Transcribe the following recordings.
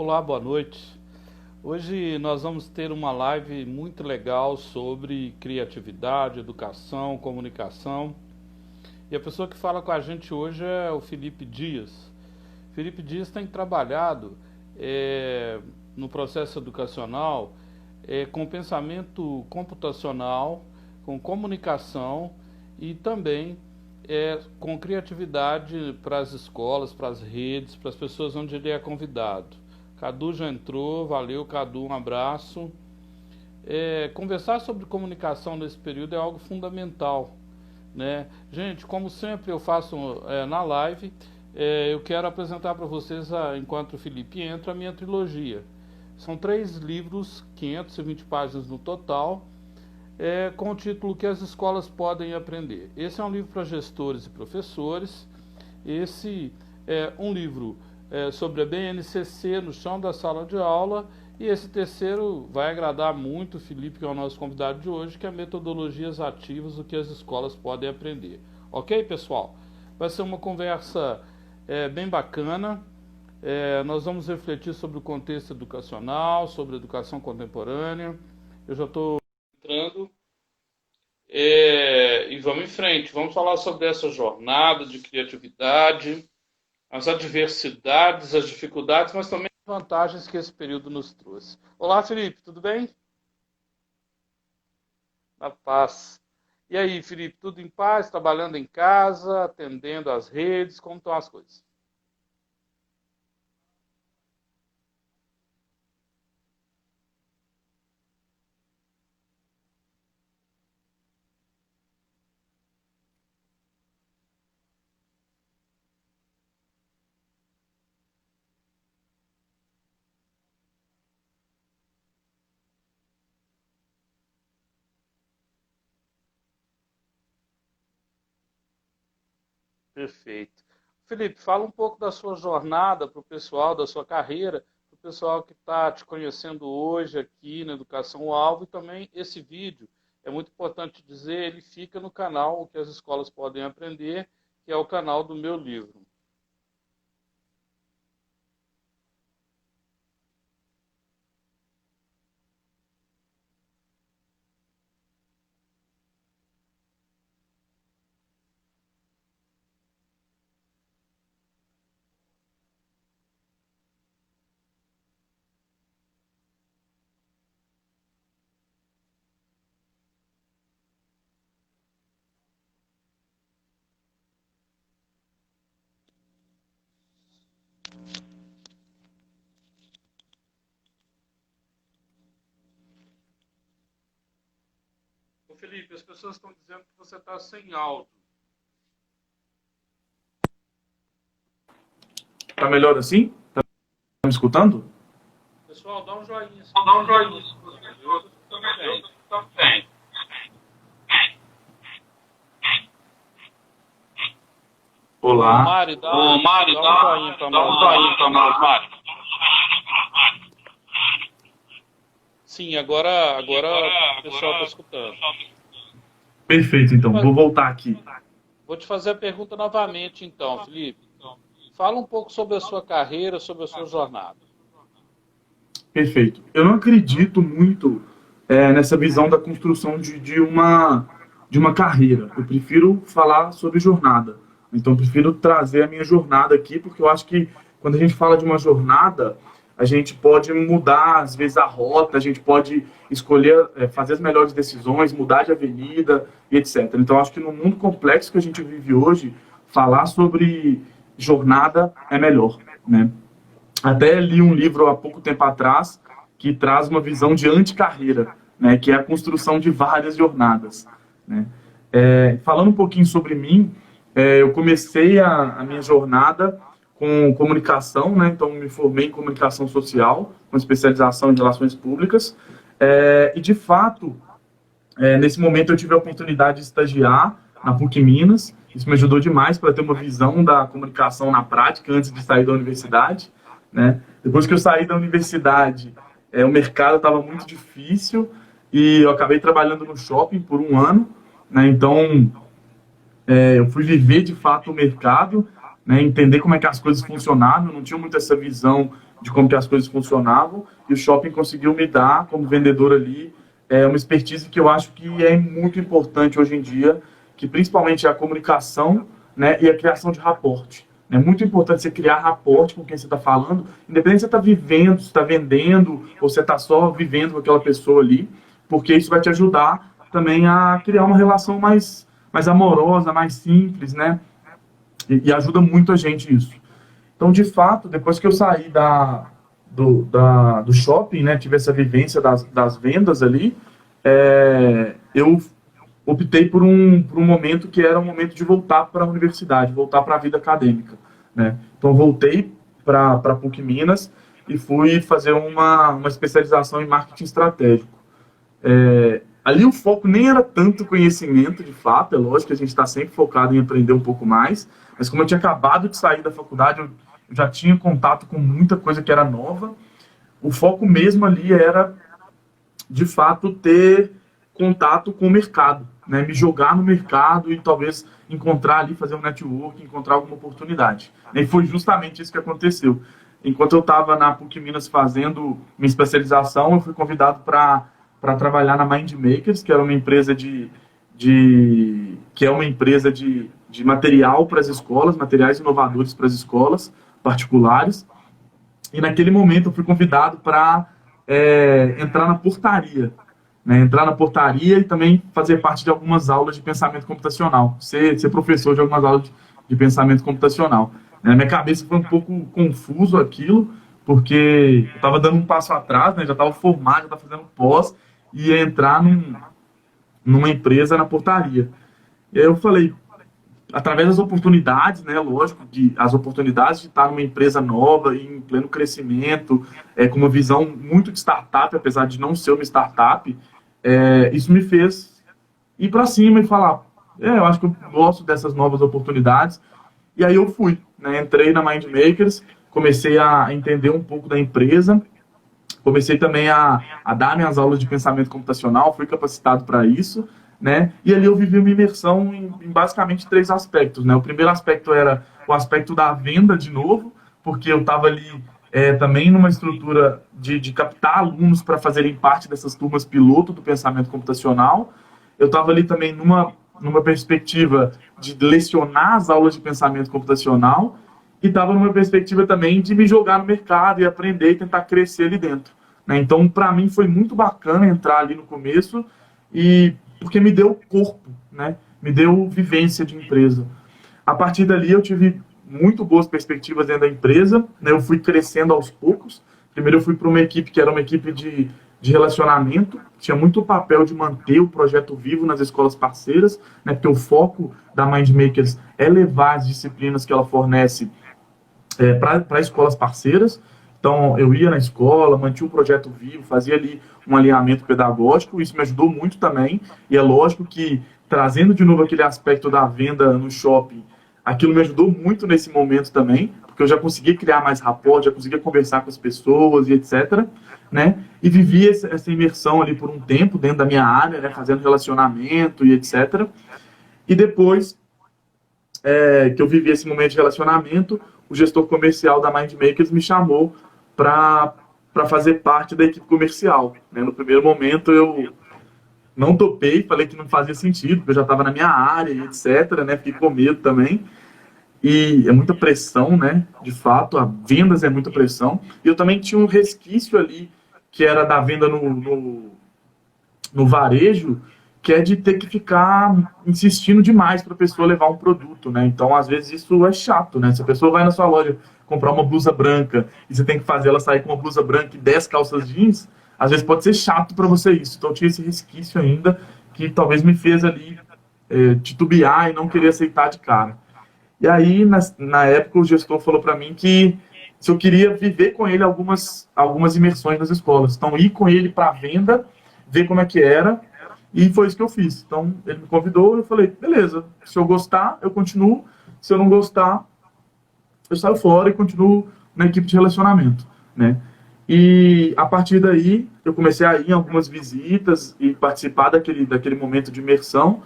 Olá, boa noite. Hoje nós vamos ter uma live muito legal sobre criatividade, educação, comunicação. E a pessoa que fala com a gente hoje é o Felipe Dias. Felipe Dias tem trabalhado no processo educacional com pensamento computacional, com comunicação e também com criatividade para as escolas, para as redes, para as pessoas onde ele é convidado. Cadu já entrou, valeu Cadu, um abraço. Conversar sobre comunicação nesse período é algo fundamental, né? Gente, como sempre eu faço na live, eu quero apresentar para vocês, enquanto o Felipe entra, a minha trilogia. São 3 livros, 520 páginas no total, com o título Que as Escolas Podem Aprender. Esse é um livro para gestores e professores. Esse é um livro sobre a BNCC no chão da sala de aula. E esse terceiro vai agradar muito o Felipe, que é o nosso convidado de hoje, que é Metodologias Ativas, o que as escolas podem aprender. Ok, pessoal? Vai ser uma conversa bem bacana. Nós vamos refletir sobre o contexto educacional, sobre a educação contemporânea. Eu já estou entrando e vamos em frente. Vamos falar sobre essa jornada de criatividade, as adversidades, as dificuldades, mas também as vantagens que esse período nos trouxe. Olá, Felipe, tudo bem? Na paz. E aí, Felipe, tudo em paz? Trabalhando em casa, atendendo às redes, como estão as coisas? Perfeito. Felipe, fala um pouco da sua jornada para o pessoal, da sua carreira, para o pessoal que está te conhecendo hoje aqui na Educação Alvo, e também esse vídeo, é muito importante dizer, ele fica no canal O que as Escolas Podem Aprender, que é o canal do meu livro. Ô Felipe, as pessoas estão dizendo que você está sem áudio. Tá melhor assim? Tá me escutando? Pessoal, dá um joinha se Dá você um joinha se está você melhor. Eu eu estou tô melhor, bem. eu tô bem. Ô, Olá. Mari, Ô, Mário, dá um joinha para dá um nós, Mari. joinha pra nós, Mário. Sim, agora o pessoal está Agora, escutando. Perfeito, então. Vou voltar aqui. Vou te fazer a pergunta novamente, então, Felipe. Fala um pouco sobre a sua carreira, sobre a sua jornada. Perfeito. Eu não acredito muito nessa visão da construção de uma carreira. Eu prefiro falar sobre jornada. Então, eu prefiro trazer a minha jornada aqui, porque eu acho que quando a gente fala de uma jornada, a gente pode mudar, às vezes, a rota, a gente pode escolher, fazer as melhores decisões, mudar de avenida e etc. Então, eu acho que no mundo complexo que a gente vive hoje, falar sobre jornada é melhor, né? Até li um livro há pouco tempo atrás que traz uma visão de anticarreira, né, que é a construção de várias jornadas, né. Falando um pouquinho sobre mim, eu comecei a minha jornada com comunicação, né, então me formei em comunicação social, com especialização em relações públicas, e de fato, nesse momento eu tive a oportunidade de estagiar na PUC Minas. Isso me ajudou demais para ter uma visão da comunicação na prática antes de sair da universidade, né? Depois que eu saí da universidade, o mercado estava muito difícil e eu acabei trabalhando no shopping por um ano, né? Então, eu fui viver de fato o mercado, né? Entender como é que as coisas funcionavam. Eu não tinha muito essa visão de como que as coisas funcionavam, e o shopping conseguiu me dar, como vendedor ali, uma expertise que eu acho que é muito importante hoje em dia, que principalmente é a comunicação, né, e a criação de raporte. É muito importante você criar raporte com quem você está falando, independente se você está vivendo, se está vendendo, ou você está só vivendo com aquela pessoa ali, porque isso vai te ajudar também a criar uma relação mais amorosa, mais simples, né? E ajuda muito a gente isso. Então, de fato, depois que eu saí do shopping, né, tive essa vivência das vendas ali, eu optei por um momento que era um momento de voltar para a universidade, voltar para a vida acadêmica, né? Então, voltei para a PUC Minas e fui fazer uma especialização em marketing estratégico. Ali o foco nem era tanto conhecimento, de fato, é lógico que a gente está sempre focado em aprender um pouco mais, mas como eu tinha acabado de sair da faculdade, eu já tinha contato com muita coisa que era nova, o foco mesmo ali era, de fato, ter contato com o mercado, né? Me jogar no mercado e talvez encontrar ali, fazer um network, encontrar alguma oportunidade. E foi justamente isso que aconteceu. Enquanto eu estava na PUC Minas fazendo minha especialização, eu fui convidado para trabalhar na Mind Makers, que era uma empresa que é uma empresa de material para as escolas, materiais inovadores para as escolas particulares. E naquele momento eu fui convidado para entrar na portaria, né? Entrar na portaria e também fazer parte de algumas aulas de pensamento computacional, ser professor de algumas aulas de pensamento computacional. Na minha cabeça foi um pouco confuso aquilo, porque eu estava dando um passo atrás, né? Já estava formado, já estava fazendo pós, e ia entrar numa empresa na portaria. E aí eu falei, através das oportunidades, né, lógico, as oportunidades de estar numa empresa nova, em pleno crescimento, com uma visão muito de startup, apesar de não ser uma startup, isso me fez ir para cima e falar, eu acho que eu gosto dessas novas oportunidades. E aí eu fui, né, entrei na Mind Makers, comecei a entender um pouco da empresa, comecei também a dar minhas aulas de pensamento computacional, fui capacitado para isso, né? E ali eu vivi uma imersão em basicamente 3 aspectos, né? O primeiro aspecto era o aspecto da venda, de novo, porque eu estava ali também numa estrutura de captar alunos para fazerem parte dessas turmas piloto do pensamento computacional. Eu estava ali também numa perspectiva de lecionar as aulas de pensamento computacional e estava numa perspectiva também de me jogar no mercado e aprender e tentar crescer ali dentro, né? Então, para mim, foi muito bacana entrar ali no começo, porque me deu corpo, né? Me deu vivência de empresa. A partir dali, eu tive muito boas perspectivas dentro da empresa, né? Eu fui crescendo aos poucos. Primeiro, eu fui para uma equipe que era uma equipe de relacionamento, tinha muito o papel de manter o projeto vivo nas escolas parceiras, né? Porque o foco da Mind Makers é levar as disciplinas que ela fornece para escolas parceiras. Então, eu ia na escola, mantinha o projeto vivo, fazia ali um alinhamento pedagógico, isso me ajudou muito também, e é lógico que, trazendo de novo aquele aspecto da venda no shopping, aquilo me ajudou muito nesse momento também, porque eu já conseguia criar mais rapport, já conseguia conversar com as pessoas e etc., né? E vivi essa imersão ali por um tempo dentro da minha área, né? Fazendo relacionamento e etc. E depois que eu vivi esse momento de relacionamento, o gestor comercial da Mind Makers me chamou para fazer parte da equipe comercial, né? No primeiro momento eu não topei, falei que não fazia sentido, porque eu já estava na minha área e etc, né? Fiquei com medo também. E é muita pressão, né? De fato, a vendas é muita pressão. E eu também tinha um resquício ali, que era da venda no varejo, que é de ter que ficar insistindo demais para a pessoa levar um produto, né? Então, às vezes, isso é chato, né? Se a pessoa vai na sua loja comprar uma blusa branca e você tem que fazer ela sair com uma blusa branca e 10 calças jeans, às vezes pode ser chato para você isso. Então, eu tinha esse resquício ainda que talvez me fez ali titubear e não querer aceitar de cara. E aí, na época, o gestor falou para mim que se eu queria viver com ele algumas imersões nas escolas. Então, ir com ele para a venda, ver como é que era, e foi isso que eu fiz. Então, ele me convidou, eu falei, beleza, se eu gostar, eu continuo, se eu não gostar, eu saio fora e continuo na equipe de relacionamento, né? E, a partir daí, eu comecei a ir em algumas visitas e participar daquele momento de imersão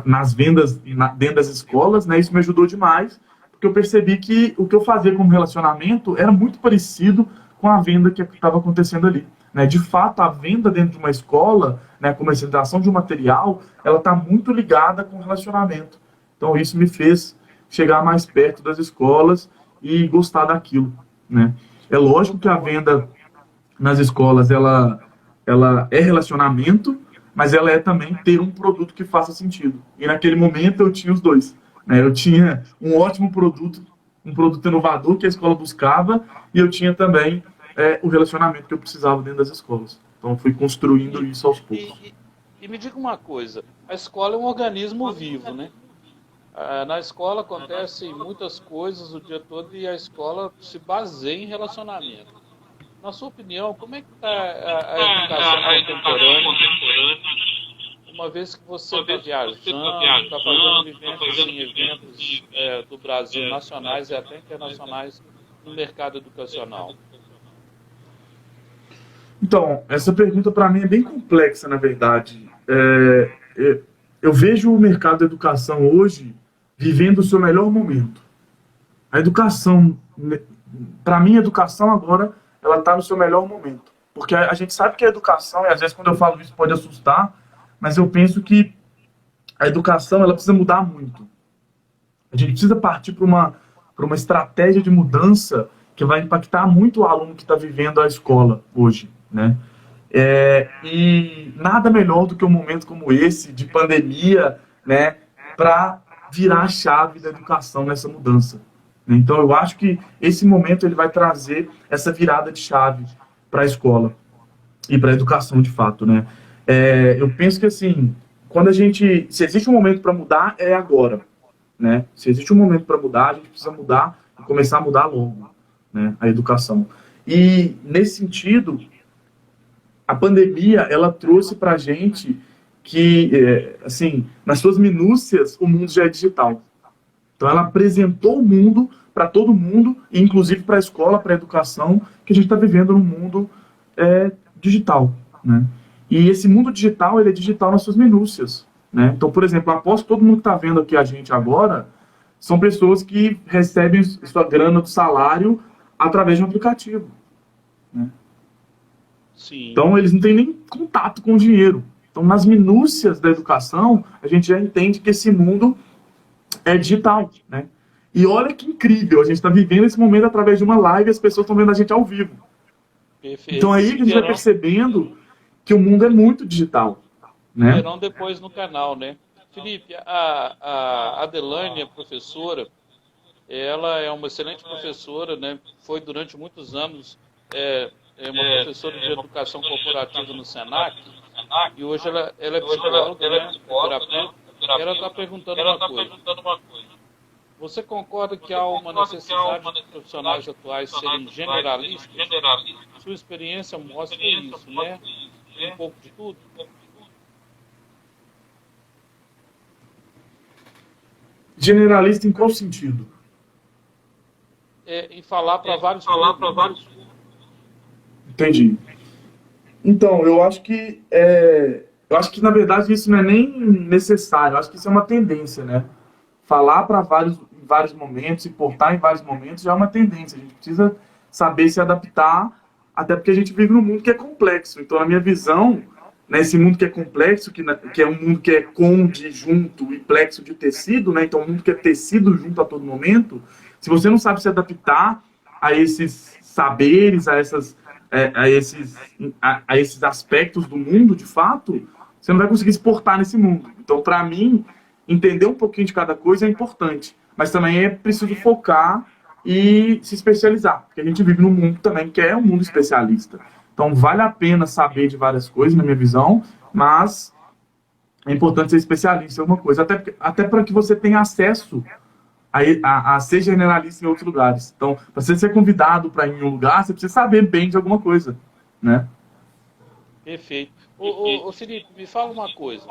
nas vendas dentro das escolas, né? Isso me ajudou demais, porque porque eu percebi que o que eu fazia como relacionamento era muito parecido com a venda que estava acontecendo ali. Né? De fato, a venda dentro de uma escola, né, a comercialização de um material, ela está muito ligada com o relacionamento. Então, isso me fez chegar mais perto das escolas e gostar daquilo. Né? É lógico que a venda nas escolas, ela é relacionamento, mas ela é também ter um produto que faça sentido. E naquele momento eu tinha os dois. Né? Eu tinha um ótimo produto, um produto inovador que a escola buscava, e eu tinha também o relacionamento que eu precisava dentro das escolas. Então eu fui construindo E, isso aos poucos. e me diga uma coisa, a escola é um organismo vivo, né? Na escola acontecem muitas coisas o dia todo e a escola se baseia em relacionamento. Na sua opinião, como é que está a educação contemporânea, uma vez que você está viajando, está fazendo vivências em eventos do Brasil, nacionais e até internacionais, no mercado educacional? Então, essa pergunta para mim é bem complexa, na verdade. Eu vejo o mercado da educação hoje vivendo o seu melhor momento. A educação, para mim, a educação agora, ela está no seu melhor momento. Porque a gente sabe que a educação, e às vezes quando eu falo isso pode assustar, mas eu penso que a educação ela precisa mudar muito. A gente precisa partir para uma estratégia de mudança que vai impactar muito o aluno que está vivendo a escola hoje, né? E nada melhor do que um momento como esse, de pandemia, né, para virar a chave da educação nessa mudança. Então, eu acho que esse momento ele vai trazer essa virada de chave para a escola e para a educação, de fato, né? Eu penso que, assim, se existe um momento para mudar, é agora, né? Se existe um momento para mudar, a gente precisa mudar e começar a mudar logo, né? A educação. E, nesse sentido, a pandemia, ela trouxe para a gente que, assim, nas suas minúcias, o mundo já é digital. Então, ela apresentou o mundo para todo mundo, inclusive para a escola, para a educação, que a gente está vivendo num mundo digital, né? E esse mundo digital, ele é digital nas suas minúcias, né? Então, por exemplo, aposto que todo mundo que está vendo aqui a gente agora são pessoas que recebem sua grana do salário através de um aplicativo, né? Sim. Então, eles não têm nem contato com o dinheiro. Então, nas minúcias da educação, a gente já entende que esse mundo é digital, né? E olha que incrível, a gente está vivendo esse momento através de uma live e as pessoas estão vendo a gente ao vivo. Perfeito. Então aí que a gente vai percebendo que o mundo é muito digital, né? Verão depois no canal, né? Felipe, a Adelaine, a professora, ela é uma excelente professora, né? Foi durante muitos anos uma professora de educação corporativa no Senac, e hoje ela é psicóloga, né? Terapeuta. Ela está perguntando uma coisa. Você concorda que há uma necessidade de profissionais atuais serem generalistas? Sua experiência mostra isso, né? Um pouco de tudo? Generalista em qual sentido? Em falar para vários públicos. Entendi. Então, eu acho que na verdade isso não é nem necessário. Eu acho que isso é uma tendência, né? Falar para vários momentos, importar em vários momentos já é uma tendência. A gente precisa saber se adaptar, até porque a gente vive num mundo que é complexo. Então, na minha visão, né, esse mundo que é complexo, que é um mundo que é conde, junto e plexo de tecido, né? Então, um mundo que é tecido junto a todo momento. Se você não sabe se adaptar a esses saberes, a esses aspectos do mundo, de fato, você não vai conseguir se portar nesse mundo. Então, para mim, entender um pouquinho de cada coisa é importante, mas também é preciso focar e se especializar, porque a gente vive num mundo também que é um mundo especialista. Então, vale a pena saber de várias coisas, na minha visão, mas é importante ser especialista em alguma coisa, até para que você tenha acesso a ser generalista em outros lugares. Então, para você ser convidado para ir em um lugar, você precisa saber bem de alguma coisa, né? Perfeito. Ô Felipe, me fala uma coisa.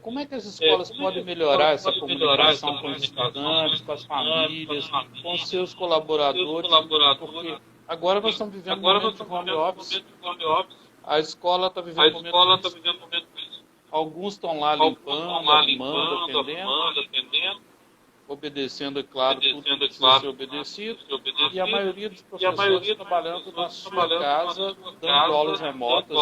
Como é que as escolas podem melhorar essa comunicação com os estudantes, com as famílias, com os seus colaboradores? Porque agora nós estamos vivendo um momento de home office. A escola está vivendo um momento de... Alguns estão lá limpando, arrumando, atendendo. obedecendo, é claro, tudo que precisa ser obedecido, e a maioria dos professores trabalhando na sua casa, dando aulas remotas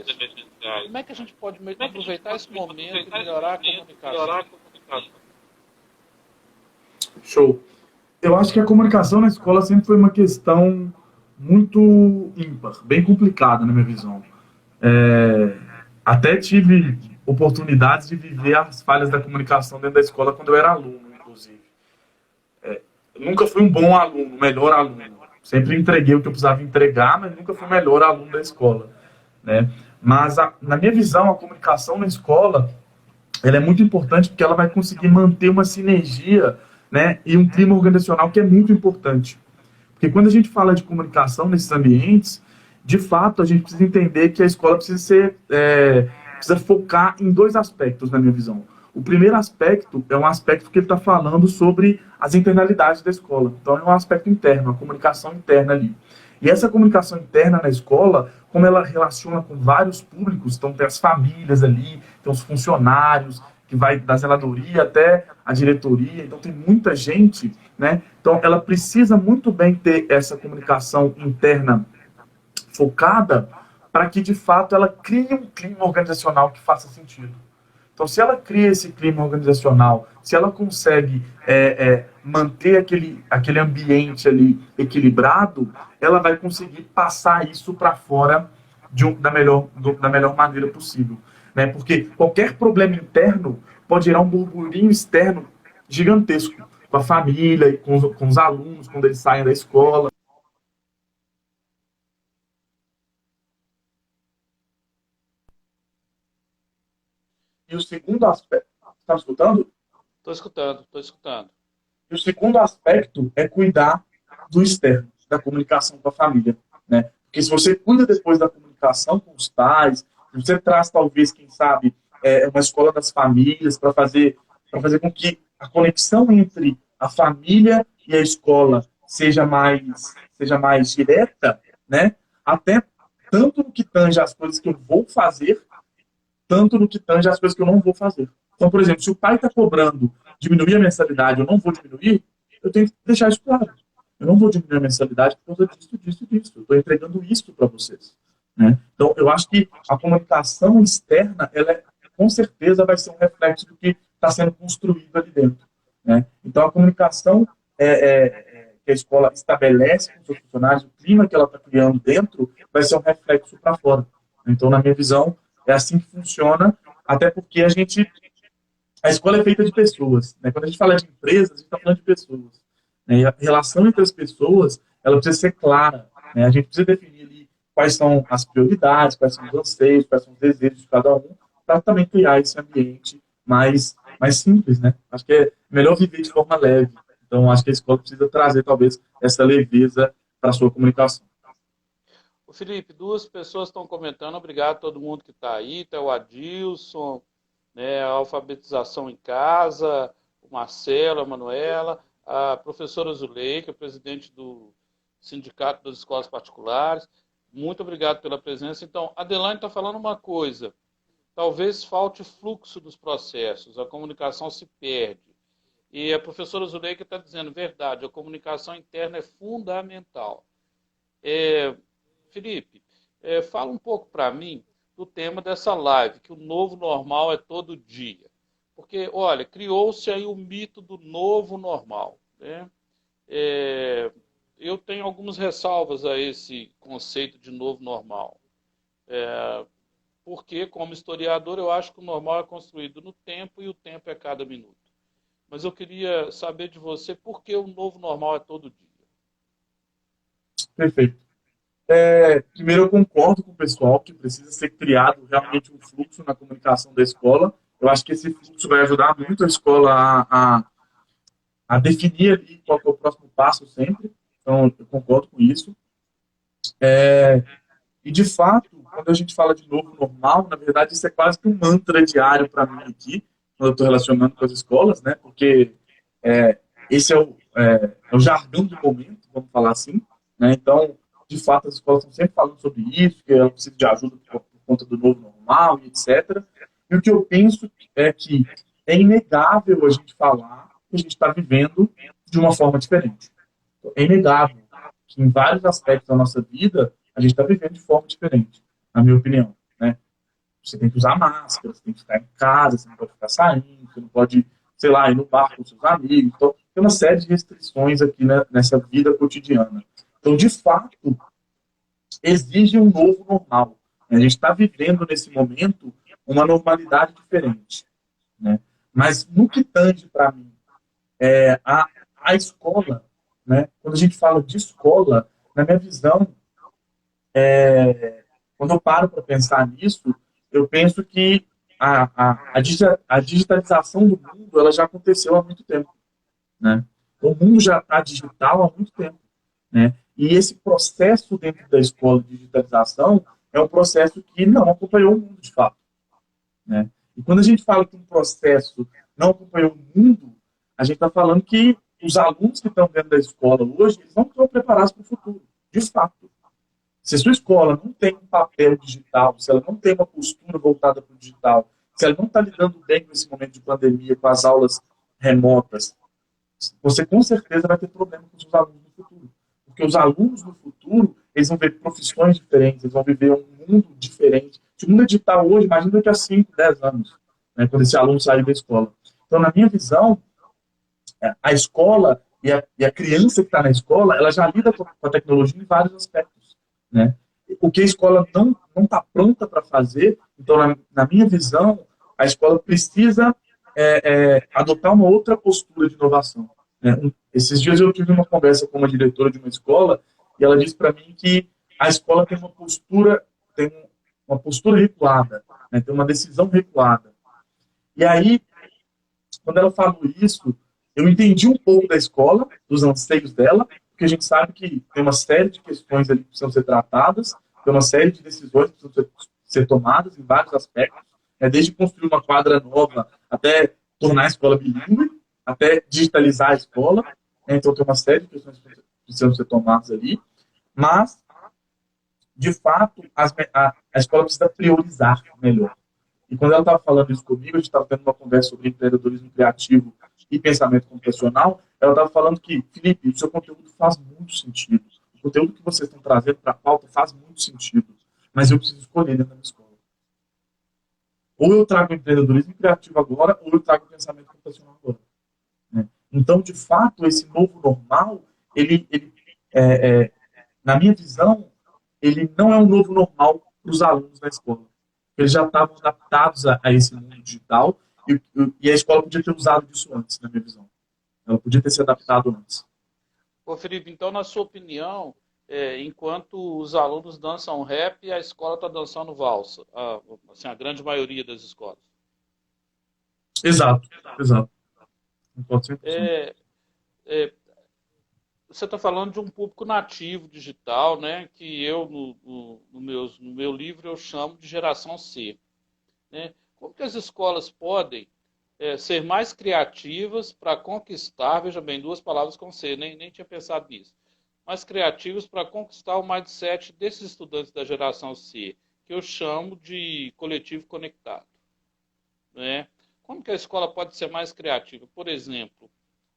emergenciais. Como é que a gente pode aproveitar esse momento e melhorar a comunicação? Show. Eu acho que a comunicação na escola sempre foi uma questão muito ímpar, bem complicada na minha visão. É, até tive oportunidades de viver as falhas da comunicação dentro da escola quando eu era aluno, inclusive. Eu nunca fui um bom aluno, melhor aluno. Sempre entreguei o que eu precisava entregar, mas nunca fui o melhor aluno da escola, né? Mas, na minha visão, a comunicação na escola ela é muito importante porque ela vai conseguir manter uma sinergia, né, e um clima organizacional que é muito importante. Porque quando a gente fala de comunicação nesses ambientes, de fato, a gente precisa entender que a escola precisa precisa focar em dois aspectos, na minha visão. O primeiro aspecto é um aspecto que ele está falando sobre as internalidades da escola. Então, é um aspecto interno, a comunicação interna ali. E essa comunicação interna na escola, como ela relaciona com vários públicos, então tem as famílias ali, tem os funcionários, que vai da zeladoria até a diretoria, então tem muita gente, né? Então ela precisa muito bem ter essa comunicação interna focada para que, de fato, ela crie um clima organizacional que faça sentido. Então, se ela cria esse clima organizacional, se ela consegue manter aquele ambiente ali equilibrado, ela vai conseguir passar isso para fora da melhor maneira possível. Né? Porque qualquer problema interno pode gerar um burburinho externo gigantesco com a família e com os alunos quando eles saem da escola. E o segundo aspecto... Está me escutando? Estou escutando, estou escutando. E o segundo aspecto é cuidar do externo, da comunicação com a família. Né? Porque se você cuida depois da comunicação com os pais, você traz, talvez, quem sabe, uma escola das famílias para fazer com que a conexão entre a família e a escola seja mais direta, né? Até tanto no que tange as coisas que eu vou fazer, tanto no que tange as coisas que eu não vou fazer. Então, por exemplo, se o pai está cobrando diminuir a mensalidade, eu não vou diminuir, eu tenho que deixar isso claro. Eu não vou diminuir a mensalidade por causa disso. Eu estou entregando isso para vocês. Né? Então, eu acho que a comunicação externa, com certeza vai ser um reflexo do que está sendo construído ali dentro. Né? Então, a comunicação que a escola estabelece com os seus funcionários, o clima que ela está criando dentro, vai ser um reflexo para fora. Então, na minha visão, é assim que funciona, até porque a escola é feita de pessoas. Né? Quando a gente fala de empresas, a gente está falando de pessoas. Né? E a relação entre as pessoas, ela precisa ser clara. Né? A gente precisa definir ali quais são as prioridades, quais são os anseios, quais são os desejos de cada um, para também criar esse ambiente mais simples. Né? Acho que é melhor viver de forma leve. Então, acho que a escola precisa trazer, talvez, essa leveza para a sua comunicação. O Felipe, duas pessoas estão comentando, obrigado a todo mundo que está aí, tá o Adilson, né, a alfabetização em casa, o Marcelo, a Manuela, a professora Zuleika, é presidente do Sindicato das Escolas Particulares. Muito obrigado pela presença. Então, a Adelaine está falando uma coisa, talvez falte fluxo dos processos, a comunicação se perde. E a professora Zuleika está dizendo, verdade, a comunicação interna é fundamental. Felipe, fala um pouco para mim do tema dessa live, que o novo normal é todo dia. Porque, olha, criou-se aí o mito do novo normal. Né? Eu tenho algumas ressalvas a esse conceito de novo normal. Porque, como historiador, eu acho que o normal é construído no tempo e o tempo é cada minuto. Mas eu queria saber de você por que o novo normal é todo dia. Perfeito. Primeiro, eu concordo com o pessoal que precisa ser criado realmente um fluxo na comunicação da escola. Eu acho que esse fluxo vai ajudar muito a escola a definir ali qual é o próximo passo sempre. Então, eu concordo com isso. E, de fato, quando a gente fala de novo normal, na verdade, isso é quase que um mantra diário para mim aqui, quando eu estou relacionando com as escolas, né? Porque esse é o jargão do momento, vamos falar assim. Né? Então, de fato, as escolas estão sempre falando sobre isso, que elas precisam de ajuda por conta do novo normal, e etc. E o que eu penso é que é inegável a gente falar que a gente está vivendo de uma forma diferente. É inegável que em vários aspectos da nossa vida a gente está vivendo de forma diferente, na minha opinião, né? Você tem que usar máscara, você tem que ficar em casa, você não pode ficar saindo, você não pode, sei lá, ir no bar com seus amigos. Então, tem uma série de restrições aqui, né, nessa vida cotidiana. Então, de fato, exige um novo normal. A gente está vivendo, nesse momento, uma normalidade diferente, né? Mas, no que tange para mim, a escola, né? Quando a gente fala de escola, na minha visão, quando eu paro para pensar nisso, eu penso que a digitalização do mundo ela já aconteceu há muito tempo, né? O mundo já está digital há muito tempo, né? E esse processo dentro da escola de digitalização é um processo que não acompanhou o mundo de fato, né? E quando a gente fala que um processo não acompanhou o mundo, a gente está falando que os alunos que estão dentro da escola hoje, eles não estão preparados para o futuro, de fato. Se a sua escola não tem um papel digital, se ela não tem uma postura voltada para o digital, se ela não está lidando bem com esse momento de pandemia, com as aulas remotas, você com certeza vai ter problema com os seus alunos no futuro. Porque os alunos no futuro, eles vão ver profissões diferentes, eles vão viver um mundo diferente. Se o mundo é digital hoje, imagina daqui a 5, 10 anos, né, quando esse aluno sair da escola. Então, na minha visão, a escola e a criança que está na escola, ela já lida com a tecnologia em vários aspectos, né? O que a escola não está pronta para fazer, então, na minha visão, a escola precisa adotar uma outra postura de inovação, né? Esses dias eu tive uma conversa com uma diretora de uma escola e ela disse para mim que a escola tem uma postura recuada, né? Tem uma decisão recuada. E aí, quando ela falou isso, eu entendi um pouco da escola, dos anseios dela, porque a gente sabe que tem uma série de questões ali que precisam ser tratadas, tem uma série de decisões que precisam ser tomadas em vários aspectos, né? Desde construir uma quadra nova até tornar a escola bilíngue, até digitalizar a escola, né? Então tem uma série de questões que precisam ser tomadas ali, mas, de fato, a escola precisa priorizar melhor. E quando ela estava falando isso comigo, a gente estava tendo uma conversa sobre empreendedorismo criativo e pensamento computacional, ela estava falando que, Felipe, o seu conteúdo faz muito sentido. O conteúdo que vocês estão trazendo para a pauta faz muito sentido, mas eu preciso escolher dentro da minha escola. Ou eu trago empreendedorismo criativo agora, ou eu trago pensamento computacional agora, né? Então, de fato, esse novo normal, na minha visão, ele não é um novo normal para os alunos da escola. Eles já estavam adaptados a esse mundo digital e a escola podia ter usado disso antes, na minha visão. Ela podia ter se adaptado antes. Ô Felipe, então na sua opinião, enquanto os alunos dançam rap, a escola está dançando valsa, assim, a grande maioria das escolas. Exato, exato. Não pode ser. Você está falando de um público nativo digital, né, que eu, no meu livro, eu chamo de geração C, né? Como que as escolas podem ser mais criativas para conquistar, veja bem, duas palavras com C, nem tinha pensado nisso, mais criativos para conquistar o mindset desses estudantes da geração C, que eu chamo de coletivo conectado, né? Como que a escola pode ser mais criativa? Por exemplo,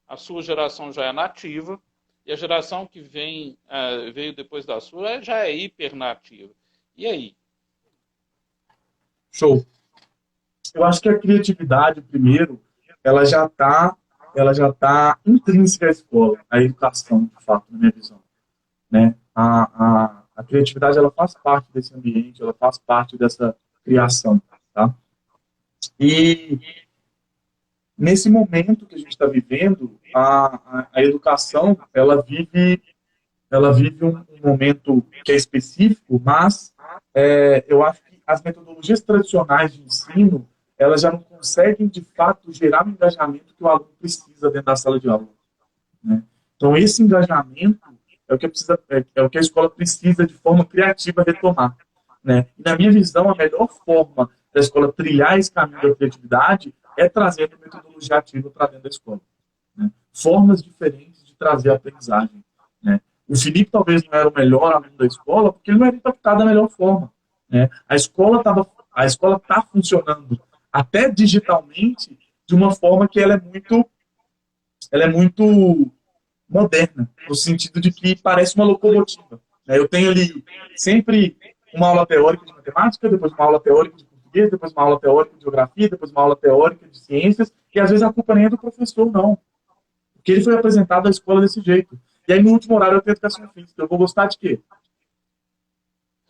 a sua geração já é nativa, e a geração que veio depois da sua já é hipernativa. E aí? Show. Eu acho que a criatividade, primeiro, ela já tá intrínseca à escola, à educação, de fato, na minha visão, né? A criatividade, ela faz parte desse ambiente, ela faz parte dessa criação, tá? E nesse momento que a gente está vivendo, a educação, ela vive um momento que é específico, mas eu acho que as metodologias tradicionais de ensino, elas já não conseguem, de fato, gerar o engajamento que o aluno precisa dentro da sala de aula, né? Então, esse engajamento é o que a escola precisa, de forma criativa, retomar, né? E, na minha visão, a melhor forma da escola trilhar esse caminho da criatividade é trazer a metodologia ativa para dentro da escola, né? Formas diferentes de trazer a aprendizagem, né? O Felipe talvez não era o melhor aluno da escola porque ele não era adaptado da melhor forma, né? A escola está funcionando até digitalmente de uma forma que ela é muito ela é muito moderna, no sentido de que parece uma locomotiva, né? Eu tenho ali sempre uma aula teórica de matemática, depois uma aula teórica de português, depois uma aula teórica de geografia, depois uma aula teórica de ciências, e às vezes a culpa nem é do professor, não. Porque ele foi apresentado à escola desse jeito. E aí, no último horário, eu tenho educação física. Eu vou gostar de quê?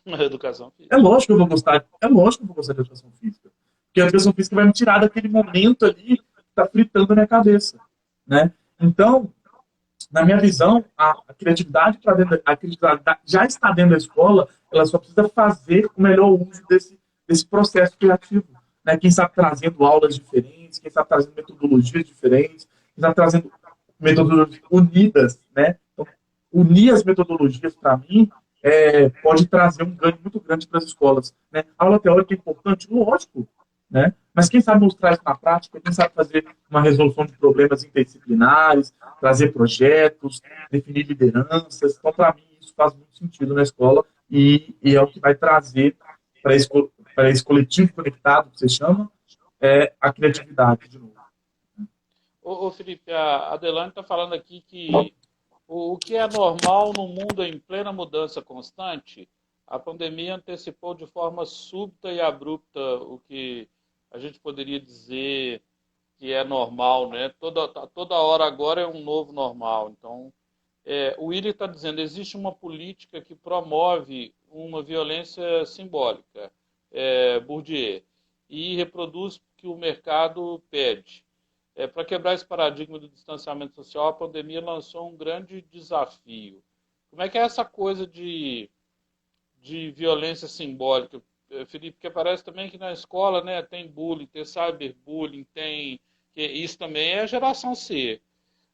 Educação É física. lógico que eu vou gostar. É lógico que eu vou gostar de educação física. Porque a educação física vai me tirar daquele momento ali que está fritando a minha cabeça, né? Então, na minha visão, a criatividade, a criatividade já está dentro da escola, ela só precisa fazer o melhor uso desse processo criativo. Né? Quem sabe trazendo aulas diferentes, quem sabe trazendo metodologias diferentes, quem sabe trazendo metodologias unidas. Né? Então, unir as metodologias, para mim, pode trazer um ganho muito grande para as escolas. Né? A aula teórica é importante? Lógico. Né? Mas quem sabe mostrar isso na prática, quem sabe fazer uma resolução de problemas interdisciplinares, trazer projetos, definir lideranças. Então, para mim, isso faz muito sentido na escola e é o que vai trazer para esse coletivo conectado, que você chama, a criatividade de novo. Ô Felipe, a Adelane está falando aqui que o que é normal no mundo em plena mudança constante, a pandemia antecipou de forma súbita e abrupta o que a gente poderia dizer que é normal, né? Toda hora agora é um novo normal. Então, o Willi está dizendo, existe uma política que promove uma violência simbólica, Bourdieu, e reproduz o que o mercado pede. Para quebrar esse paradigma do distanciamento social, a pandemia lançou um grande desafio. Como é que é essa coisa de violência simbólica, Felipe? Porque parece também que na escola, né, tem bullying, tem cyberbullying, que isso também é geração C.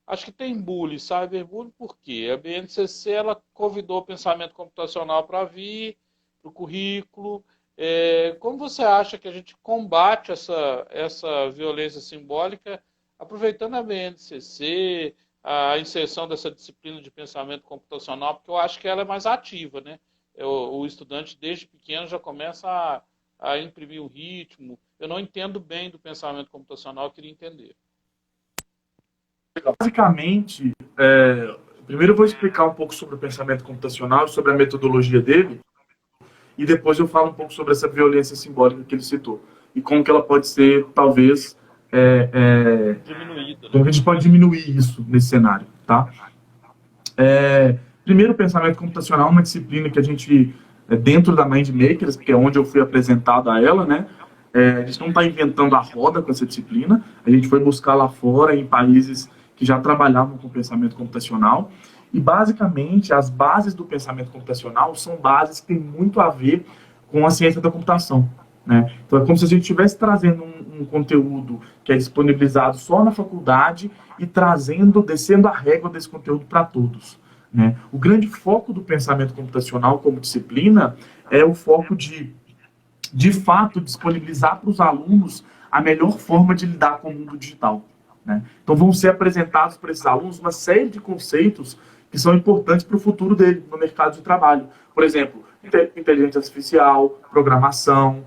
Acho que tem bullying, cyberbullying, por quê? A BNCC ela convidou o pensamento computacional para vir, para o currículo. Como você acha que a gente combate essa violência simbólica aproveitando a BNCC, a inserção dessa disciplina de pensamento computacional, porque eu acho que ela é mais ativa, né? O estudante, desde pequeno, já começa a imprimir o ritmo. Eu não entendo bem do pensamento computacional, eu queria entender. Basicamente, primeiro eu vou explicar um pouco sobre o pensamento computacional, sobre a metodologia dele, e depois eu falo um pouco sobre essa violência simbólica que ele citou, e como que ela pode ser, talvez, Diminuída, como né? que a gente pode diminuir isso nesse cenário, tá? Primeiro, o pensamento computacional é uma disciplina que a gente, dentro da Mind Makers, que é onde eu fui apresentado a ela, né? A gente não está inventando a roda com essa disciplina, a gente foi buscar lá fora, em países que já trabalhavam com pensamento computacional, e basicamente as bases do pensamento computacional são bases que têm muito a ver com a ciência da computação. Né? Então é como se a gente estivesse trazendo um conteúdo que é disponibilizado só na faculdade e descendo a régua desse conteúdo para todos. Né? O grande foco do pensamento computacional como disciplina é o foco de fato, disponibilizar para os alunos a melhor forma de lidar com o mundo digital. Né? Então vão ser apresentados para esses alunos uma série de conceitos que são importantes para o futuro dele no mercado de trabalho. Por exemplo, inteligência artificial, programação,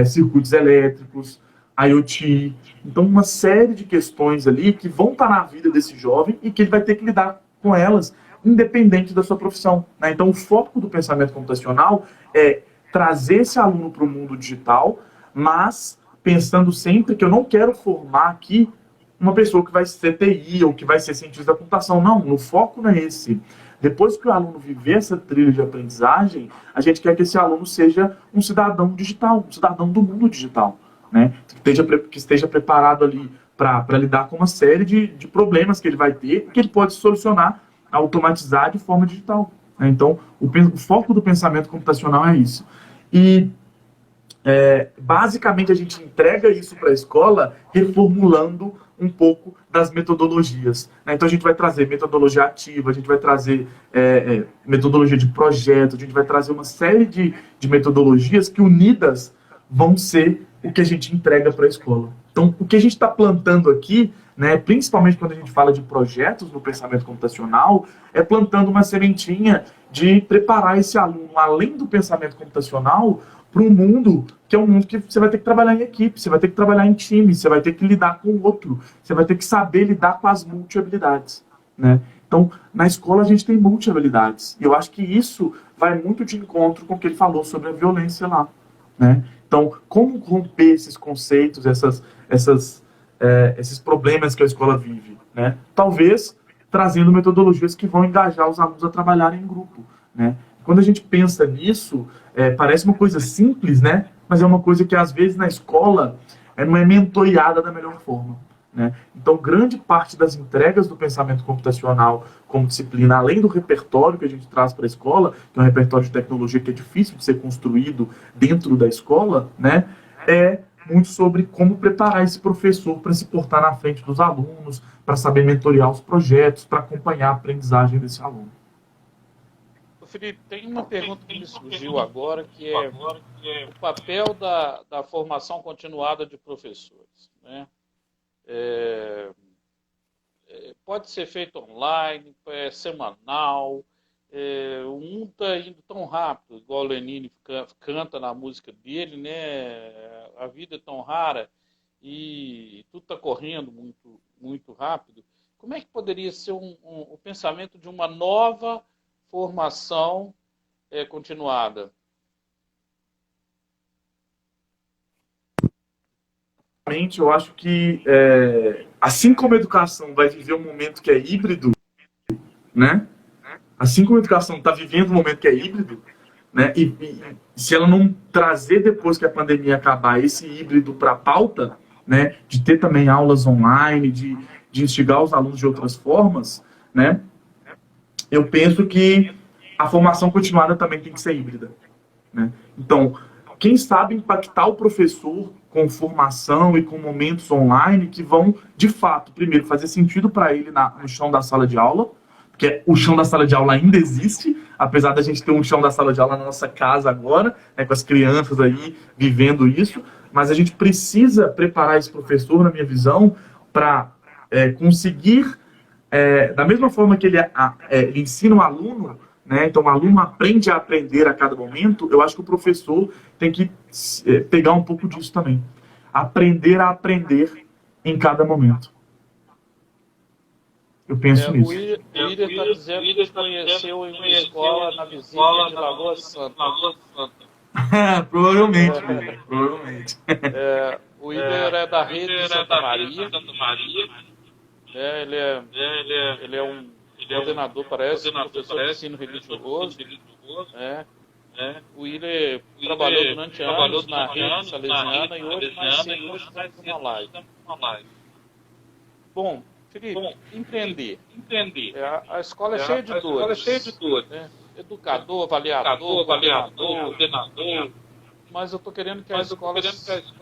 circuitos elétricos, IoT. Então, uma série de questões ali que vão estar na vida desse jovem e que ele vai ter que lidar com elas, independente da sua profissão. Né? Então, o foco do pensamento computacional é trazer esse aluno para o mundo digital, mas pensando sempre que eu não quero formar aqui uma pessoa que vai ser TI ou que vai ser cientista da computação. Não, o foco não é esse. Depois que o aluno viver essa trilha de aprendizagem, a gente quer que esse aluno seja um cidadão digital, um cidadão do mundo digital, né? Que esteja preparado ali para lidar com uma série de problemas que ele vai ter, que ele pode solucionar, automatizar de forma digital. Né? Então, o foco do pensamento computacional é isso. E basicamente a gente entrega isso para a escola reformulando um pouco das metodologias. Né? Então a gente vai trazer metodologia ativa, a gente vai trazer metodologia de projeto, a gente vai trazer uma série de metodologias que unidas vão ser o que a gente entrega para a escola. Então o que a gente está plantando aqui né, principalmente quando a gente fala de projetos no pensamento computacional, é plantando uma sementinha de preparar esse aluno, além do pensamento computacional, para um mundo que é um mundo que você vai ter que trabalhar em equipe, você vai ter que trabalhar em time, você vai ter que lidar com o outro, você vai ter que saber lidar com as multi-habilidades, né? Então, na escola a gente tem multi-habilidades, e eu acho que isso vai muito de encontro com o que ele falou sobre a violência lá, né? Então, como romper esses conceitos, esses problemas que a escola vive, né? Talvez trazendo metodologias que vão engajar os alunos a trabalharem em grupo, né? Quando a gente pensa nisso, parece uma coisa simples, né? Mas é uma coisa que às vezes na escola não é mentoreada da melhor forma, né? Então, grande parte das entregas do pensamento computacional como disciplina, além do repertório que a gente traz para a escola, que é um repertório de tecnologia que é difícil de ser construído dentro da escola, né? É muito sobre como preparar esse professor para se portar na frente dos alunos, para saber mentorear os projetos, para acompanhar a aprendizagem desse aluno. Felipe, tem uma pergunta que me surgiu agora, que é o papel da formação continuada de professores, né? Pode ser feito online, semanal, o mundo está indo tão rápido, igual o Lenine canta na música dele, né? A vida é tão rara e tudo está correndo muito, muito rápido. Como é que poderia ser o pensamento de uma nova formação continuada? Eu acho que, assim como a educação vai viver um momento que é híbrido, né? Assim como a educação está vivendo um momento que é híbrido, né? E se ela não trazer depois que a pandemia acabar esse híbrido para a pauta, né? De ter também aulas online, de instigar os alunos de outras formas, né? Eu penso que a formação continuada também tem que ser híbrida, né? Então, quem sabe impactar o professor com formação e com momentos online que vão, de fato, primeiro, fazer sentido para ele no chão da sala de aula, porque o chão da sala de aula ainda existe, apesar da gente ter um chão da sala de aula na nossa casa agora, né, com as crianças aí vivendo isso, mas a gente precisa preparar esse professor, na minha visão, para conseguir, da mesma forma que ele ensina o aluno, né, então o aluno aprende a aprender a cada momento, eu acho que o professor tem que pegar um pouco disso também. Aprender a aprender em cada momento. Eu penso nisso. O William está dizendo que conheceu em uma escola na vizinha de Lagoa Santa. Provavelmente. Provavelmente. O William é da rede de Santa Maria. Ele é um coordenador, parece, professor de ensino religioso. O William trabalhou durante anos na rede salesiana e hoje mais cedo estamos numa live. Bom, Felipe, empreender. A escola é cheia de dores. Né? Educador, avaliador, coordenador. Mas eu estou querendo que a escola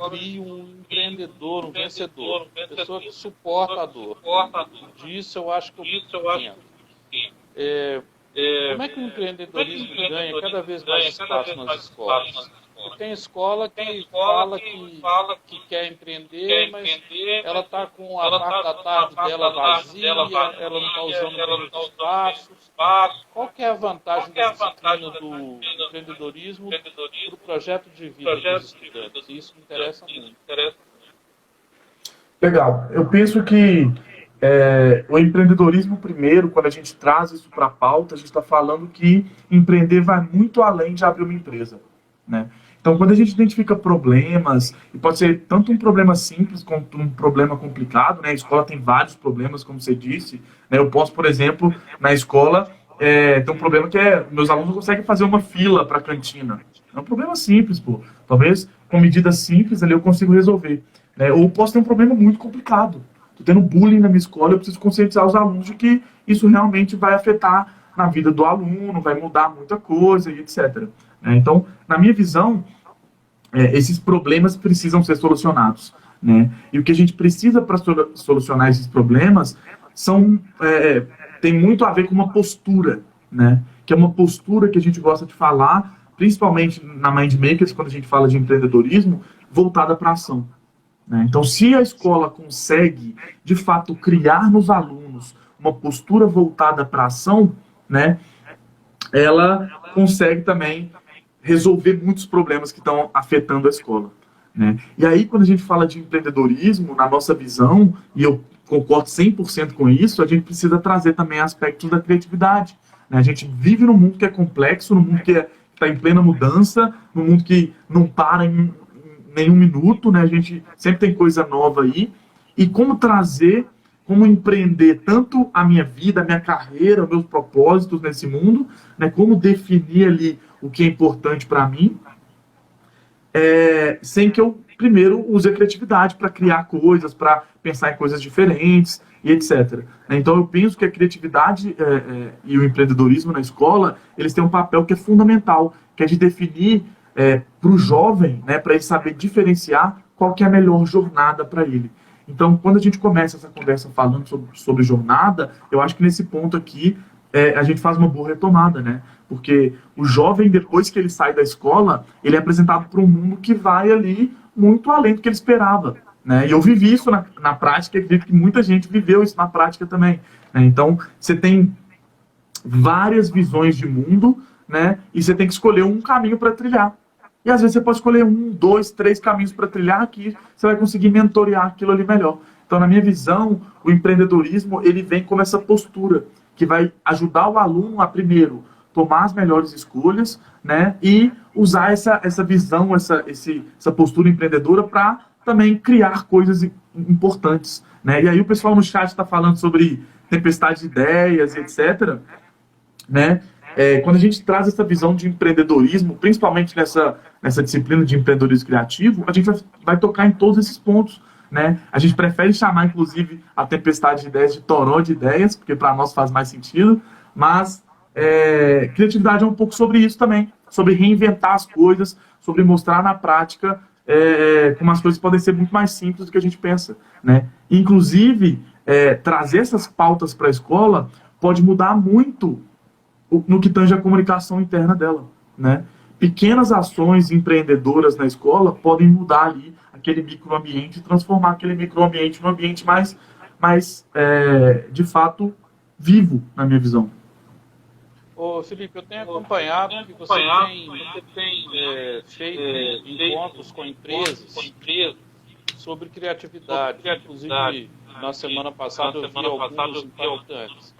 crie um empreendedor, um vencedor. Pessoa que suporta a dor. Disso eu acho que eu penso. Como é que o empreendedorismo ganha cada vez mais espaço nas escolas? Porque tem escola que fala que quer empreender, mas ela está com a parte da tarde dela vazia, ela não está usando os espaços. Qual que é a vantagem da disciplina do empreendedorismo para o projeto de vida dos estudantes? Isso me interessa muito. Legal. Eu penso que o empreendedorismo, primeiro, quando a gente traz isso para a pauta, a gente está falando que empreender vai muito além de abrir uma empresa, né? Então, quando a gente identifica problemas, e pode ser tanto um problema simples quanto um problema complicado, né? A escola tem vários problemas, como você disse, né? Eu posso, por exemplo, na escola, ter um problema que meus alunos não conseguem fazer uma fila para a cantina. É um problema simples, pô. Talvez com medidas simples ali eu consigo resolver, né? Ou posso ter um problema muito complicado. Estou tendo bullying na minha escola, eu preciso conscientizar os alunos de que isso realmente vai afetar na vida do aluno, vai mudar muita coisa e etc. Então, na minha visão, esses problemas precisam ser solucionados, né? E o que a gente precisa para solucionar esses problemas tem muito a ver com uma postura, né? Que é uma postura que a gente gosta de falar, principalmente na Mind Makers, quando a gente fala de empreendedorismo, voltada para a ação, né? Então, se a escola consegue, de fato, criar nos alunos uma postura voltada para a ação, né, ela consegue também resolver muitos problemas que estão afetando a escola, né? E aí, quando a gente fala de empreendedorismo, na nossa visão, e eu concordo 100% com isso, a gente precisa trazer também aspectos da criatividade, né? A gente vive num mundo que é complexo, num mundo que está em plena mudança, num mundo que não para em nenhum minuto, né? A gente sempre tem coisa nova aí. E como trazer, como empreender tanto a minha vida, a minha carreira, os meus propósitos nesse mundo, né? Como definir ali o que é importante para mim, sem que eu primeiro use a criatividade para criar coisas, para pensar em coisas diferentes e etc. Então eu penso que a criatividade e o empreendedorismo na escola, eles têm um papel que é fundamental, que é de definir para o jovem, né, para ele saber diferenciar qual que é a melhor jornada para ele. Então, quando a gente começa essa conversa falando sobre jornada, eu acho que nesse ponto aqui a gente faz uma boa retomada, né? Porque o jovem, depois que ele sai da escola, ele é apresentado para um mundo que vai ali muito além do que ele esperava, né? E eu vivi isso na prática, e acredito que muita gente viveu isso na prática também, né? Então, você tem várias visões de mundo, né? E você tem que escolher um caminho para trilhar. E às vezes você pode escolher 1, 2, 3 caminhos para trilhar que você vai conseguir mentorear aquilo ali melhor. Então, na minha visão, o empreendedorismo ele vem como essa postura que vai ajudar o aluno a, primeiro, tomar as melhores escolhas, né, e usar essa visão, essa postura empreendedora para também criar coisas importantes, né? E aí o pessoal no chat está falando sobre tempestade de ideias, etc., né? Quando a gente traz essa visão de empreendedorismo, principalmente nessa disciplina de empreendedorismo criativo, a gente vai tocar em todos esses pontos, né? A gente prefere chamar, inclusive, a tempestade de ideias de toró de ideias, porque para nós faz mais sentido, mas criatividade é um pouco sobre isso também, sobre reinventar as coisas, sobre mostrar na prática como as coisas podem ser muito mais simples do que a gente pensa, né? Inclusive, trazer essas pautas para a escola pode mudar muito no que tange a comunicação interna dela, né? Pequenas ações empreendedoras na escola podem mudar ali aquele microambiente e transformar aquele microambiente num ambiente mais de fato, vivo, na minha visão. Ô, Felipe, eu tenho acompanhado que você tem feito encontros com empresas sobre criatividade. Inclusive, na semana passada eu vi alguns impactantes.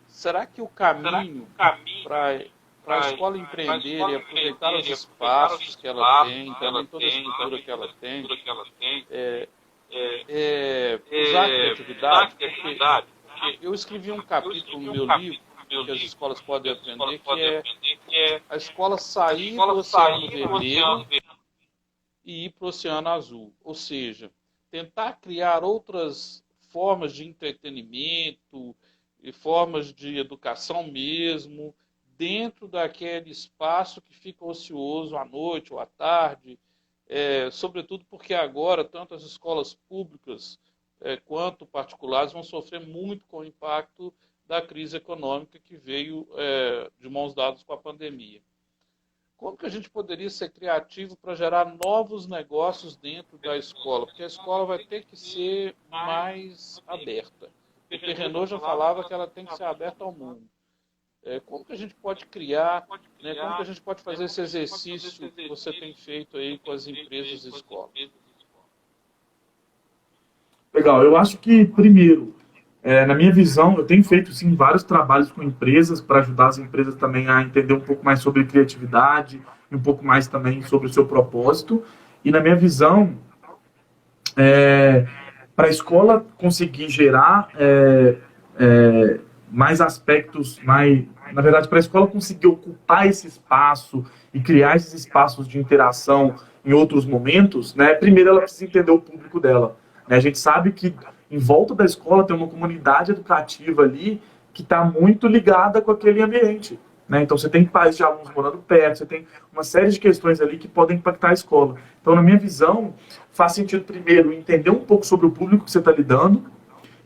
Será que o caminho para a escola empreender e aproveitar os espaços que ela tem, também toda a estrutura que ela tem, usar a criatividade? Porque eu escrevi um capítulo no meu livro, que as escolas podem aprender, que é a escola sair do Oceano Vermelho e ir para o Oceano Azul. Ou seja, tentar criar outras formas de entretenimento e formas de educação mesmo, dentro daquele espaço que fica ocioso à noite ou à tarde, sobretudo porque agora tanto as escolas públicas quanto particulares vão sofrer muito com o impacto da crise econômica que veio de mãos dadas com a pandemia. Como que a gente poderia ser criativo para gerar novos negócios dentro da escola? Porque a escola vai ter que ser mais aberta. Porque Renault já falava que ela tem que ser aberta ao mundo. Como que a gente pode criar, né, como que a gente pode fazer esse exercício que você tem feito aí com as empresas e escolas? Legal, eu acho que, primeiro, na minha visão, eu tenho feito, sim, vários trabalhos com empresas para ajudar as empresas também a entender um pouco mais sobre criatividade e um pouco mais também sobre o seu propósito. E, na minha visão, para a escola conseguir gerar mais aspectos, na verdade, para a escola conseguir ocupar esse espaço e criar esses espaços de interação em outros momentos, né, primeiro ela precisa entender o público dela. Né? A gente sabe que em volta da escola tem uma comunidade educativa ali que está muito ligada com aquele ambiente. Né? Então você tem pais de alunos morando perto, você tem uma série de questões ali que podem impactar a escola. Então, na minha visão, faz sentido primeiro entender um pouco sobre o público que você está lidando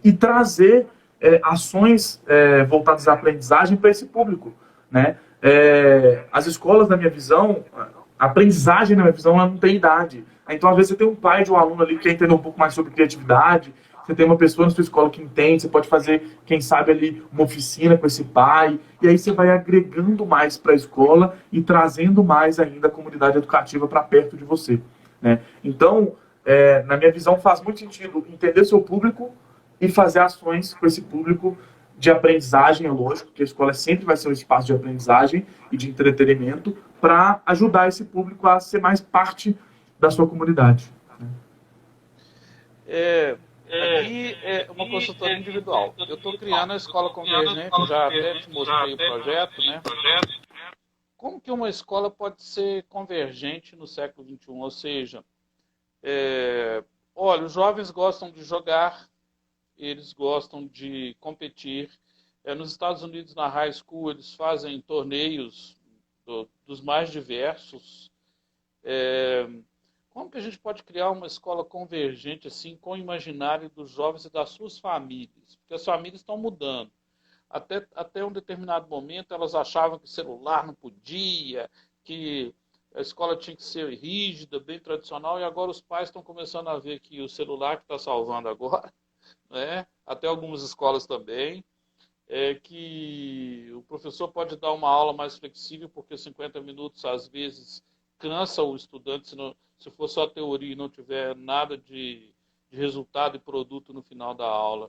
e trazer ações voltadas à aprendizagem para esse público. Né? As escolas, na minha visão, a aprendizagem, na minha visão, ela não tem idade. Então, às vezes, você tem um pai de um aluno ali que quer entender um pouco mais sobre criatividade, você tem uma pessoa na sua escola que entende, você pode fazer, quem sabe, ali uma oficina com esse pai, e aí você vai agregando mais para a escola e trazendo mais ainda a comunidade educativa para perto de você, né? Então, na minha visão, faz muito sentido entender seu público e fazer ações com esse público de aprendizagem, é lógico, que a escola sempre vai ser um espaço de aprendizagem e de entretenimento para ajudar esse público a ser mais parte da sua comunidade. Aqui é uma consultoria individual. Eu estou criando a escola convergente, já até te mostrei o projeto, né? Como que uma escola pode ser convergente no século XXI? Ou seja, olha, os jovens gostam de jogar, eles gostam de competir. Nos Estados Unidos, na high school, eles fazem torneios dos mais diversos. Como que a gente pode criar uma escola convergente assim, com o imaginário dos jovens e das suas famílias? Porque as famílias estão mudando. Até um determinado momento, elas achavam que celular não podia, que a escola tinha que ser rígida, bem tradicional, e agora os pais estão começando a ver que o celular que está salvando agora, né? Até algumas escolas também, que o professor pode dar uma aula mais flexível, porque 50 minutos, às vezes, cansa o estudante, se for só teoria e não tiver nada de resultado e produto no final da aula.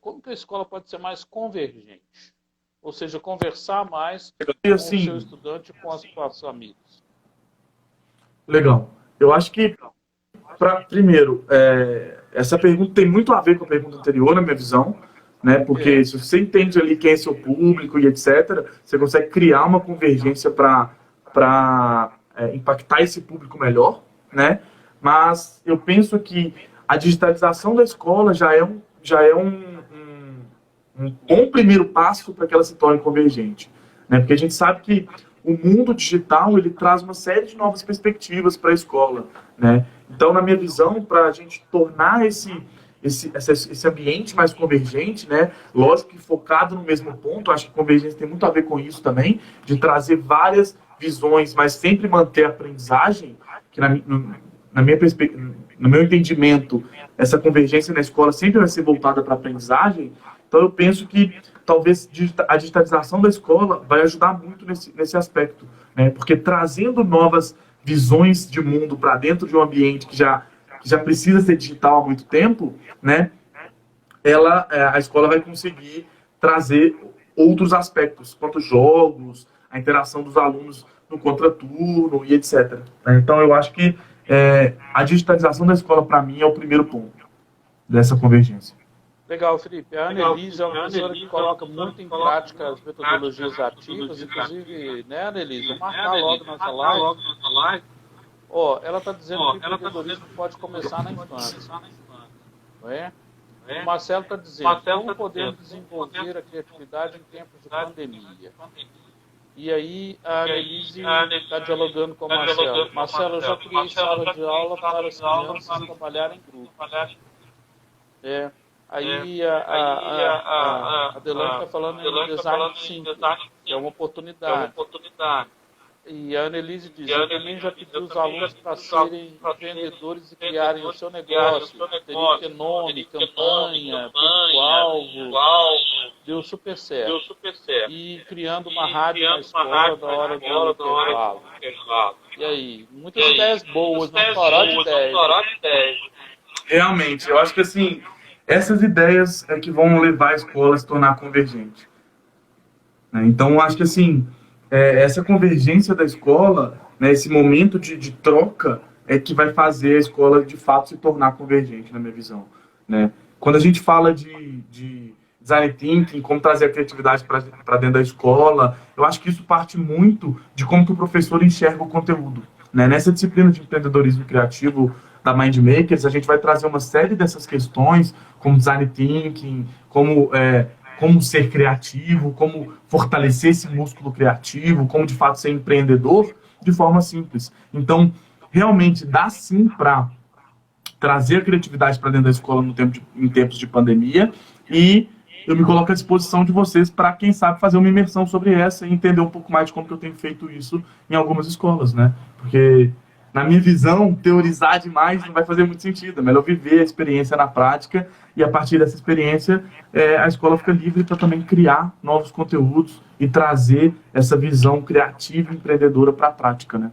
Como que a escola pode ser mais convergente? Ou seja, conversar mais com o seu estudante e com as suas famílias. Legal. Eu acho que, primeiro, essa pergunta tem muito a ver com a pergunta anterior, na minha visão, né? Porque se você entende ali quem é seu público e etc., você consegue criar uma convergência para impactar esse público melhor, né? Mas eu penso que a digitalização da escola já é um bom primeiro passo para que ela se torne convergente, né? Porque a gente sabe que o mundo digital ele traz uma série de novas perspectivas para a escola, né? Então, na minha visão, para a gente tornar esse ambiente mais convergente, né? Lógico que focado no mesmo ponto, acho que convergência tem muito a ver com isso também, de trazer várias visões, mas sempre manter a aprendizagem, que no meu entendimento, essa convergência na escola sempre vai ser voltada para a aprendizagem. Então eu penso que talvez a digitalização da escola vai ajudar muito nesse aspecto, né? Porque trazendo novas visões de mundo para dentro de um ambiente que já precisa ser digital há muito tempo, né? A escola vai conseguir trazer outros aspectos, quanto jogos, a interação dos alunos no contraturno e etc. Então, eu acho que a digitalização da escola, para mim, é o primeiro ponto dessa convergência. Legal, Felipe. A Annelise é uma professora que coloca muito em prática as metodologias ativas, inclusive, né, Annelise? Vou marcar logo nossa live. Ela está dizendo que o empreendedorismo pode começar na infância. Não é? O Marcelo está dizendo como podemos desenvolver a criatividade em tempos de pandemia. E aí a Annelise está dialogando com o Marcelo. Marcelo, eu já criei sala de aula para as crianças trabalharem em grupo. Aí a Delane está falando em design simples, que é uma oportunidade. E a Annelise diz, eu também já pedi os alunos para serem empreendedores e criarem o seu negócio. Teria que ter nome, campanha, público-alvo. Deu super certo. E criando uma rádio na escola da hora do intervalo. E aí, muitas ideias boas, um toró de ideias. Realmente, eu acho que assim, essas ideias é que vão levar a escola a se tornar convergente. Então, eu acho que assim, essa convergência da escola, né, esse momento de troca, é que vai fazer a escola de fato se tornar convergente, na minha visão, né? Quando a gente fala de design thinking, como trazer a criatividade para dentro da escola, eu acho que isso parte muito de como que o professor enxerga o conteúdo, né? Nessa disciplina de empreendedorismo criativo da Mind Makers, a gente vai trazer uma série dessas questões, como design thinking, como ser criativo, como fortalecer esse músculo criativo, como de fato ser empreendedor, de forma simples. Então, realmente dá sim para trazer a criatividade para dentro da escola em tempos de pandemia, e eu me coloco à disposição de vocês para, quem sabe, fazer uma imersão sobre essa e entender um pouco mais de como que eu tenho feito isso em algumas escolas, né? Porque na minha visão, teorizar demais não vai fazer muito sentido. É melhor viver a experiência na prática e, a partir dessa experiência, a escola fica livre para também criar novos conteúdos e trazer essa visão criativa e empreendedora para a prática, né?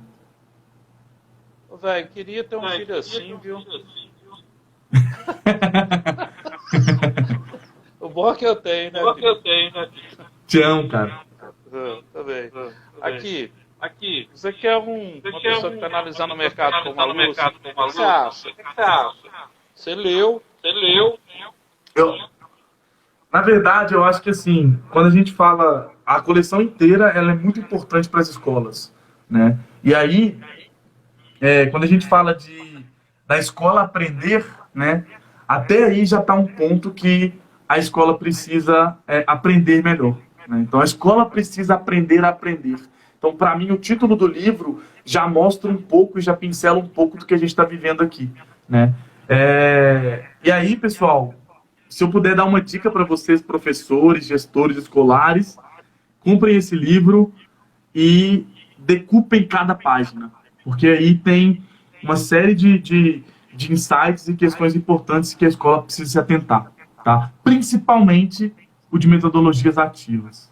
Ô, velho, queria ter um filho assim, viu? O bom é que eu tenho, né, filho? Te amo, cara. Tá bem. Aqui, você que é uma pessoa que está analisando o mercado como aluno, o que você acha? Você leu? Na verdade, eu acho que assim, quando a gente fala, a coleção inteira, ela é muito importante para as escolas, né? E aí, quando a gente fala da escola aprender, né? Até aí já está um ponto que a escola precisa aprender melhor, né? Então, a escola precisa aprender a aprender. Então, para mim, o título do livro já mostra um pouco e já pincela um pouco do que a gente está vivendo aqui, né? E aí, pessoal, se eu puder dar uma dica para vocês, professores, gestores escolares, comprem esse livro e decupem cada página, porque aí tem uma série de insights e questões importantes que a escola precisa se atentar, tá? Principalmente o de metodologias ativas.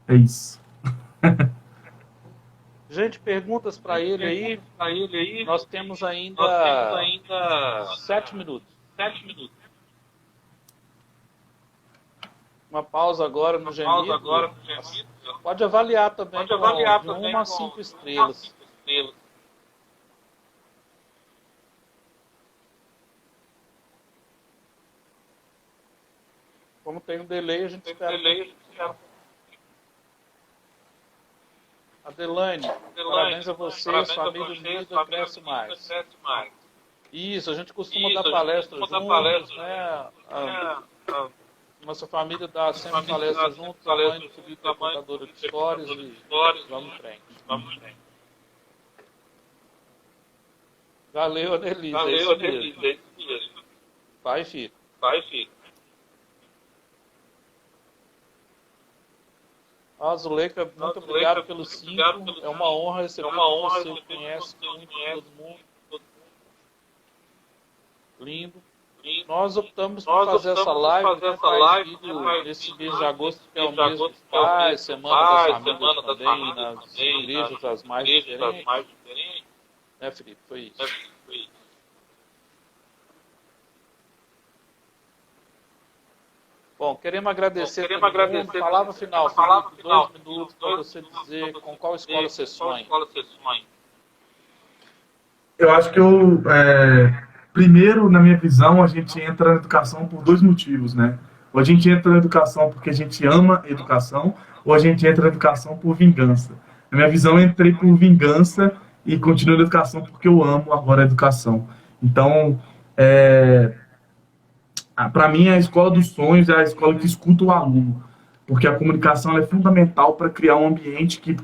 É isso. Gente, perguntas para ele aí. Nós temos ainda 7 minutos. Uma pausa agora no gemido. Pode avaliar também de 1 a 5 estrelas. Como tem um delay, a gente espera. Adelaine, parabéns a você, sua amiga unida cresce mais. Isso, a gente costuma dar palestra juntos, né? Nossa família dá sempre palestra juntos, a mãe do Felipe é contadora de histórias e vamos em frente. Valeu, Anelisa, é isso mesmo. Pai e filho. Zuleika, muito obrigado pelo 5. É uma honra receber você, que conhece muito todo mundo. Lindo. Nós optamos por fazer essa live, faz vídeo nesse mês de agosto, que é o mês dos pais, Semana das Famílias também, nas igrejas as mais diferentes. Né, Felipe? Foi isso. Bom, queremos agradecer todo mundo. Palavra final, Felipe, 2 minutos para você dizer com qual escola você sonha. Eu acho que primeiro, na minha visão, a gente entra na educação por 2 motivos, né? Ou a gente entra na educação porque a gente ama a educação, ou a gente entra na educação por vingança. Na minha visão, eu entrei por vingança e continuo na educação porque eu amo agora a educação. Então, para mim, a escola dos sonhos é a escola que escuta o aluno, porque a comunicação é fundamental para criar um ambiente que,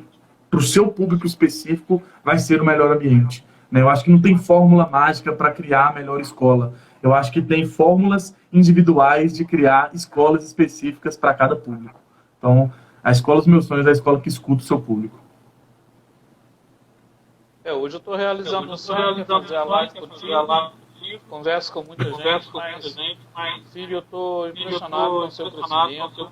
para o seu público específico, vai ser o melhor ambiente. Né? Eu acho que não tem fórmula mágica para criar a melhor escola. Eu acho que tem fórmulas individuais de criar escolas específicas para cada público. Então, a escola dos meus sonhos é a escola que escuta o seu público. Hoje eu estou realizando um sonho de fazer a live contigo. Converso com muita gente, mas filho, eu estou impressionado com o seu crescimento,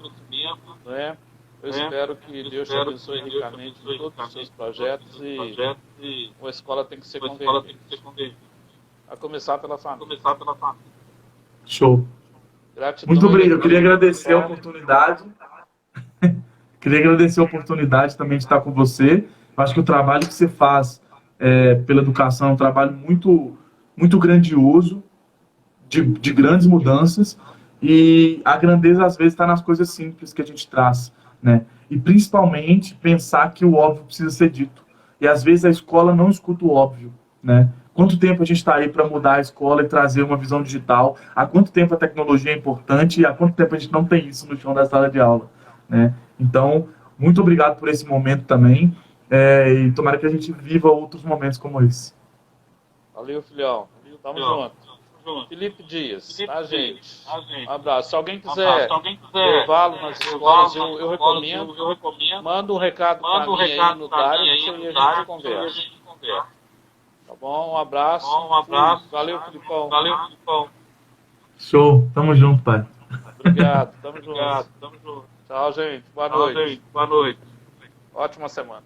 né? Eu espero que Deus te abençoe ricamente em todos os seus projetos e a escola tem que ser convertida. A começar pela família. Show. Gratidão. Muito obrigado. Eu queria agradecer a oportunidade. Queria agradecer a oportunidade também de estar com você. Eu acho que o trabalho que você faz pela educação é um trabalho muito grandioso, de grandes mudanças, e a grandeza às vezes está nas coisas simples que a gente traz, né? E principalmente pensar que o óbvio precisa ser dito. E às vezes a escola não escuta o óbvio, né? Quanto tempo a gente está aí para mudar a escola e trazer uma visão digital? Há quanto tempo a tecnologia é importante e há quanto tempo a gente não tem isso no chão da sala de aula, né? Então, muito obrigado por esse momento também, e tomara que a gente viva outros momentos como esse. Valeu, filhão. Tamo junto. Felipe Dias, tá, gente? Um abraço. Se alguém quiser levá-lo nas escolas, eu recomendo. Manda um recado para mim aí no Dário e a gente conversa. Tá bom? Um abraço. Valeu, Filipão. Show. Tamo junto, pai. Obrigado. Tamo junto. Tchau, gente. Boa noite. Boa noite. Ótima semana.